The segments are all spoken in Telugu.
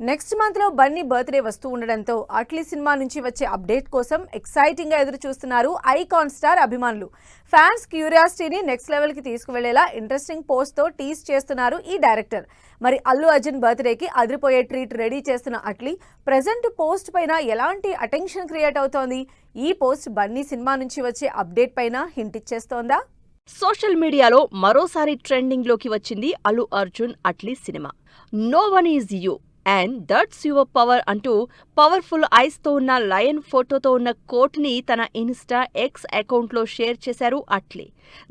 నెక్స్ట్ మంత్ లో బన్నీ బర్త్డే వస్తూ ఉండడంతో అట్లీ సినిమా నుంచి వచ్చే అప్డేట్ కోసం ఎక్సైటింగ్ గా ఎదురు చూస్తున్నారు ఐకాన్ స్టార్ అభిమానులు. ఫ్యాన్స్ క్యూరియాసిటీని నెక్స్ట్ లెవెల్ కి తీసుకువెళ్లేలా ఇంట్రెస్టింగ్ పోస్ట్ తో టీజ్ చేస్తున్నారు ఈ డైరెక్టర్. మరి అల్లు అర్జున్ బర్త్డేకి అదిరిపోయే ట్రీట్ రెడీ చేస్తున్న అట్లీ ప్రెజెంట్ పోస్ట్ పైన ఎలాంటి అటెన్షన్ క్రియేట్ అవుతోంది? ఈ పోస్ట్ బన్నీ సినిమా నుంచి వచ్చే అప్డేట్ పైన హింట్ ఇచ్చేస్తోందా? సోషల్ మీడియాలో మరోసారి ట్రెండింగ్ లోకి వచ్చింది అల్లు అర్జున్ అట్లీ సినిమా. No one is you and that's your power అంటూ పవర్ఫుల్ ఐస్ తో ఉన్న లయన్ ఫోటోతో ఉన్న కోట్ ని తన ఇన్స్టా ఎక్స్ అకౌంట్ లో షేర్ చేశారు అట్లీ.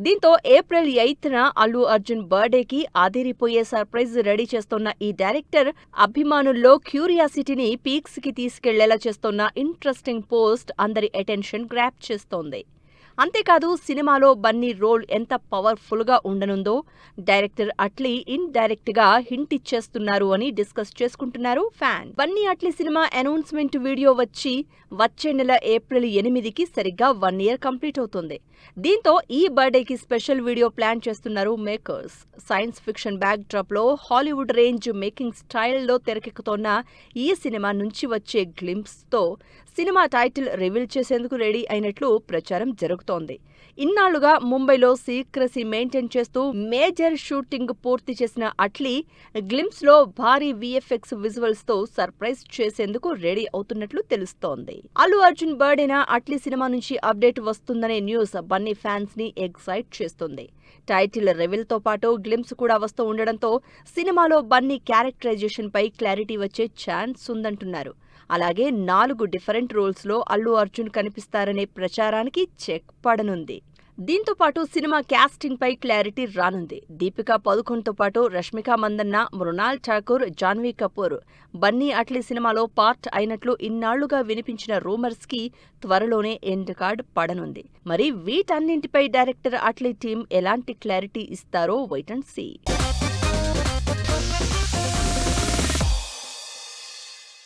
దీంతో ఏప్రిల్ 8న అల్లు అర్జున్ బర్త్డేకి అదిరిపోయే సర్ప్రైజ్ రెడీ చేస్తున్న ఈ డైరెక్టర్ అభిమానుల్లో క్యూరియాసిటీని పీక్స్ కి తీసుకెళ్లేలా చేస్తున్న ఇంట్రెస్టింగ్ పోస్ట్ అందరి అటెన్షన్ గ్రాప్ చేస్తోంది. అంతేకాదు, సినిమాలో బన్నీ రోల్ ఎంత పవర్ఫుల్ గా ఉండనుందో డైరెక్టర్ అట్లీ ఇన్ డైరెక్ట్ గా హింట్ ఇచ్చేస్తున్నారు అని డిస్కస్ చేసుకుంటున్నారు fan. Bunny Atlee cinema announcement video వచ్చే నెల ఏప్రిల్ 8కి సరిగ్గా 1 year కంప్లీట్ అవుతుంది. దీంతో ఈ బర్త్డేకి స్పెషల్ వీడియో ప్లాన్ చేస్తున్నారు makers. Science fiction back drop లో హాలీవుడ్ రేంజ్ మేకింగ్ స్టైల్లో తెరకెక్కుతోన్న ఈ సినిమా నుంచి వచ్చే గ్లింప్స్ తో సినిమా టైటిల్ రివీల్ చేసేందుకు రెడీ అయినట్లు ప్రచారం జరుగుతోంది. ఇన్నాళ్లుగా ముంబైలో సీక్రసీ మెయింటైన్ చేస్తూ మేజర్ షూటింగ్ పూర్తి చేసిన అట్లీ గ్లింప్స్ లో భారీ విఎఫ్ఎక్స్ విజువల్స్ తో సర్ప్రైజ్ చేసేందుకు రెడీ అవుతున్నట్లు తెలుస్తోంది. అల్లు అర్జున్ బర్త్డేన అట్లీ సినిమా నుంచి అప్డేట్ వస్తుందనే న్యూస్ బన్నీ ఫ్యాన్స్ ని ఎక్సైట్ చేస్తుంది. టైటిల్ రివీల్ తో పాటు గ్లింప్స్ కూడా వస్తూ ఉండడంతో సినిమాలో బన్నీ క్యారెక్టరైజేషన్ పై క్లారిటీ వచ్చే ఛాన్స్ ఉందంటున్నారు. అలాగే 4 డిఫరెంట్ రోల్స్ లో అల్లు అర్జున్ కనిపిస్తారనే ప్రచారానికి చెక్ పడనుంది. దీంతో పాటు సినిమా క్యాస్టింగ్ పై క్లారిటీ రానుంది. దీపికా పదుకొన్తో పాటు రష్మిక మందన్న, మృణాల్ ఠాకూర్, జాన్వీ కపూర్ బన్నీ అట్లీ సినిమాలో పార్ట్ అయినట్లు ఇన్నాళ్లుగా వినిపించిన రూమర్స్ కి త్వరలోనే ఎండ్ కార్డ్ పడనుంది. మరి వీటన్నింటిపై డైరెక్టర్ అట్లీ టీం ఎలాంటి క్లారిటీ ఇస్తారో వెయిట్ అండ్ సీ.